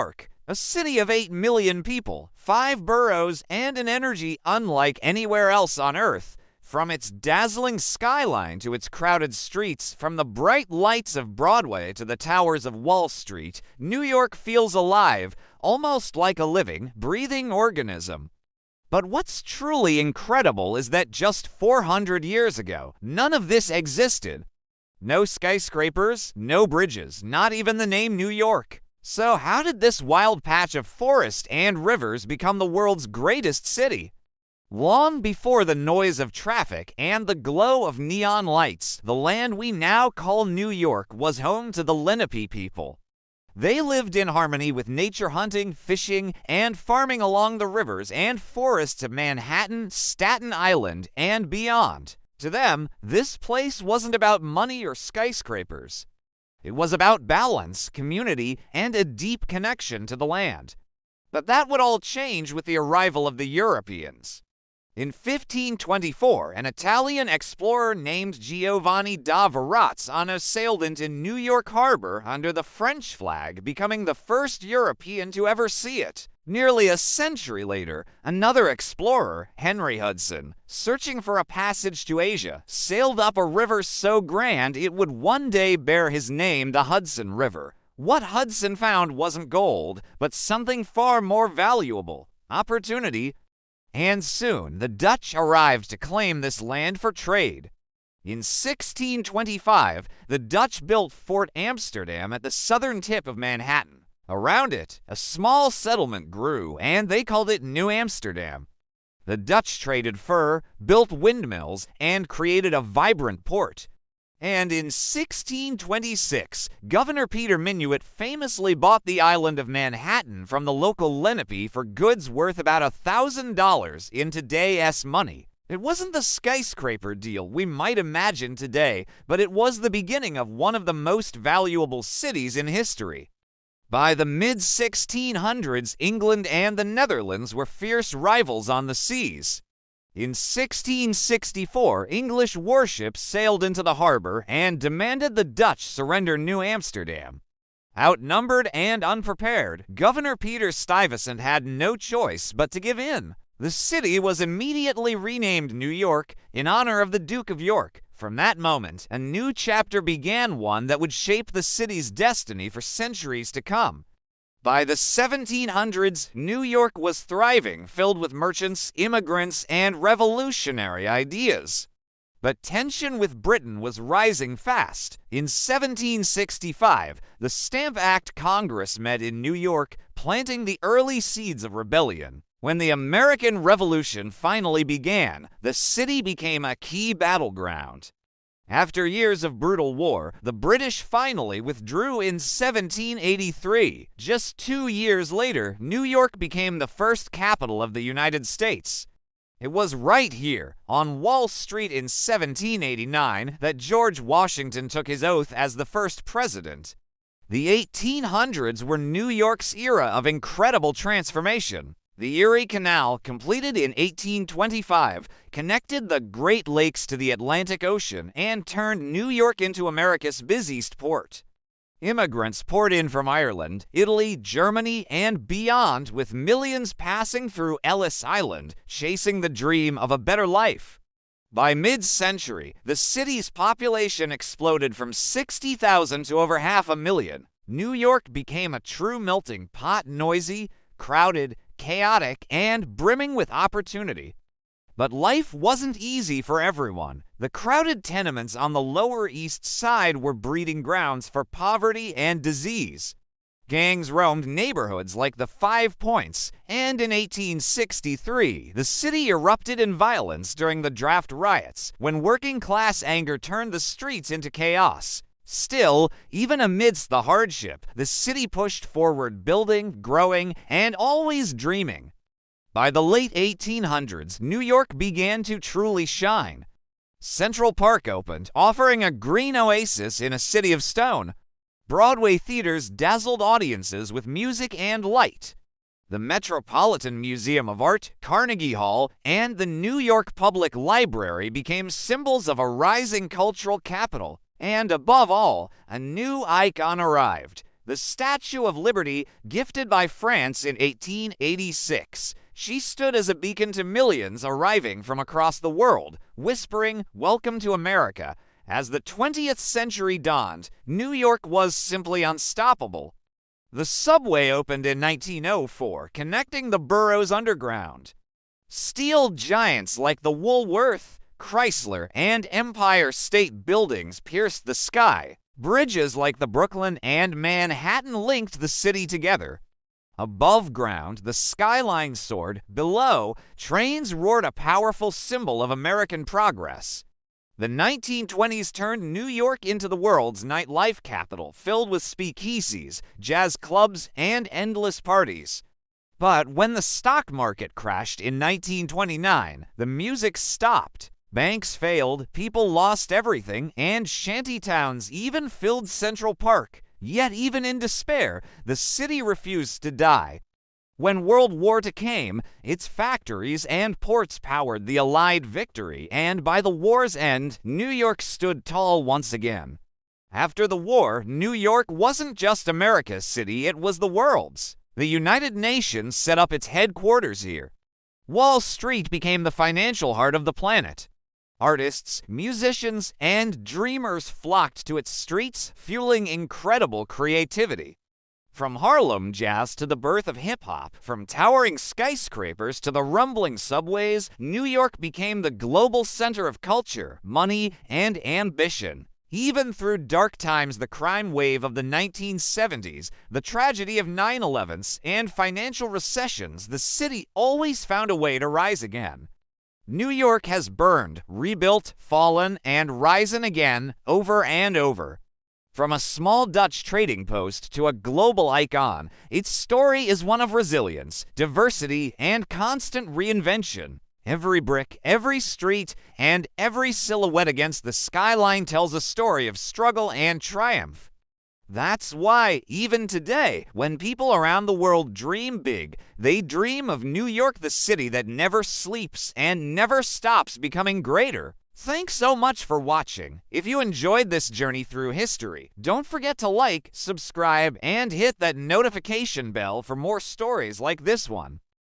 York, a city of 8 million people, 5 boroughs, and an energy unlike anywhere else on Earth. From its dazzling skyline to its crowded streets, from the bright lights of Broadway to the towers of Wall Street, New York feels alive, almost like a living, breathing organism. But what's truly incredible is that just 400 years ago, none of this existed. No skyscrapers, no bridges, not even the name New York. So how did this wild patch of forest and rivers become the world's greatest city? Long before the noise of traffic and the glow of neon lights, the land we now call New York was home to the Lenape people. They lived in harmony with nature, hunting, fishing, and farming along the rivers and forests of Manhattan, Staten Island, and beyond. To them, this place wasn't about money or skyscrapers. It was about balance, community, and a deep connection to the land. But that would all change with the arrival of the Europeans. In 1524, an Italian explorer named Giovanni da Verrazzano sailed into New York Harbor under the French flag, becoming the first European to ever see it. Nearly a century later, another explorer, Henry Hudson, searching for a passage to Asia, sailed up a river so grand it would one day bear his name, the Hudson River. What Hudson found wasn't gold, but something far more valuable: opportunity. And soon, the Dutch arrived to claim this land for trade. In 1625, the Dutch built Fort Amsterdam at the southern tip of Manhattan. Around it, a small settlement grew, and they called it New Amsterdam. The Dutch traded fur, built windmills, and created a vibrant port. And in 1626, Governor Peter Minuit famously bought the island of Manhattan from the local Lenape for goods worth about $1,000 in today's money. It wasn't the skyscraper deal we might imagine today, but it was the beginning of one of the most valuable cities in history. By the mid-1600s, England and the Netherlands were fierce rivals on the seas. In 1664, English warships sailed into the harbor and demanded the Dutch surrender New Amsterdam. Outnumbered and unprepared, Governor Peter Stuyvesant had no choice but to give in. The city was immediately renamed New York in honor of the Duke of York. From that moment, a new chapter began, one that would shape the city's destiny for centuries to come. By the 1700s, New York was thriving, filled with merchants, immigrants, and revolutionary ideas. But tension with Britain was rising fast. In 1765, the Stamp Act Congress met in New York, planting the early seeds of rebellion. When the American Revolution finally began, the city became a key battleground. After years of brutal war, the British finally withdrew in 1783. Just 2 years later, New York became the first capital of the United States. It was right here, on Wall Street in 1789, that George Washington took his oath as the first president. The 1800s were New York's era of incredible transformation. The Erie Canal, completed in 1825, connected the Great Lakes to the Atlantic Ocean and turned New York into America's busiest port. Immigrants poured in from Ireland, Italy, Germany, and beyond, with millions passing through Ellis Island, chasing the dream of a better life. By mid-century, the city's population exploded from 60,000 to over 500,000. New York became a true melting pot, noisy, crowded, chaotic, and brimming with opportunity. But life wasn't easy for everyone. The crowded tenements on the Lower East Side were breeding grounds for poverty and disease. Gangs roamed neighborhoods like the Five Points, and in 1863, the city erupted in violence during the draft riots, when working-class anger turned the streets into chaos. Still, even amidst the hardship, the city pushed forward, building, growing, and always dreaming. By the late 1800s, New York began to truly shine. Central Park opened, offering a green oasis in a city of stone. Broadway theaters dazzled audiences with music and light. The Metropolitan Museum of Art, Carnegie Hall, and the New York Public Library became symbols of a rising cultural capital. And above all, a new icon arrived: The Statue of Liberty, gifted by France in 1886. She stood as a beacon to millions arriving from across the world, whispering, "Welcome to America." As the 20th century dawned, New York was simply unstoppable. The subway opened in 1904, connecting the boroughs underground. Steel giants like the Woolworth, Chrysler, and Empire State Buildings pierced the sky. Bridges like the Brooklyn and Manhattan linked the city together. Above ground, the skyline soared. Below, trains roared, a powerful symbol of American progress. The 1920s turned New York into the world's nightlife capital, filled with speakeasies, jazz clubs, and endless parties. But when the stock market crashed in 1929, the music stopped. Banks failed, people lost everything, and shantytowns even filled Central Park. Yet even in despair, the city refused to die. When World War II came, its factories and ports powered the Allied victory, and by the war's end, New York stood tall once again. After the war, New York wasn't just America's city, it was the world's. The United Nations set up its headquarters here. Wall Street became the financial heart of the planet. Artists, musicians, and dreamers flocked to its streets, fueling incredible creativity. From Harlem jazz to the birth of hip-hop, from towering skyscrapers to the rumbling subways, New York became the global center of culture, money, and ambition. Even through dark times, the crime wave of the 1970s, the tragedy of 9/11s, and financial recessions, the city always found a way to rise again. New York has burned, rebuilt, fallen, and risen again over and over. From a small Dutch trading post to a global icon, its story is one of resilience, diversity, and constant reinvention. Every brick, every street, and every silhouette against the skyline tells a story of struggle and triumph. That's why, even today, when people around the world dream big, they dream of New York, the city that never sleeps and never stops becoming greater. Thanks so much for watching. If you enjoyed this journey through history, don't forget to like, subscribe, and hit that notification bell for more stories like this one.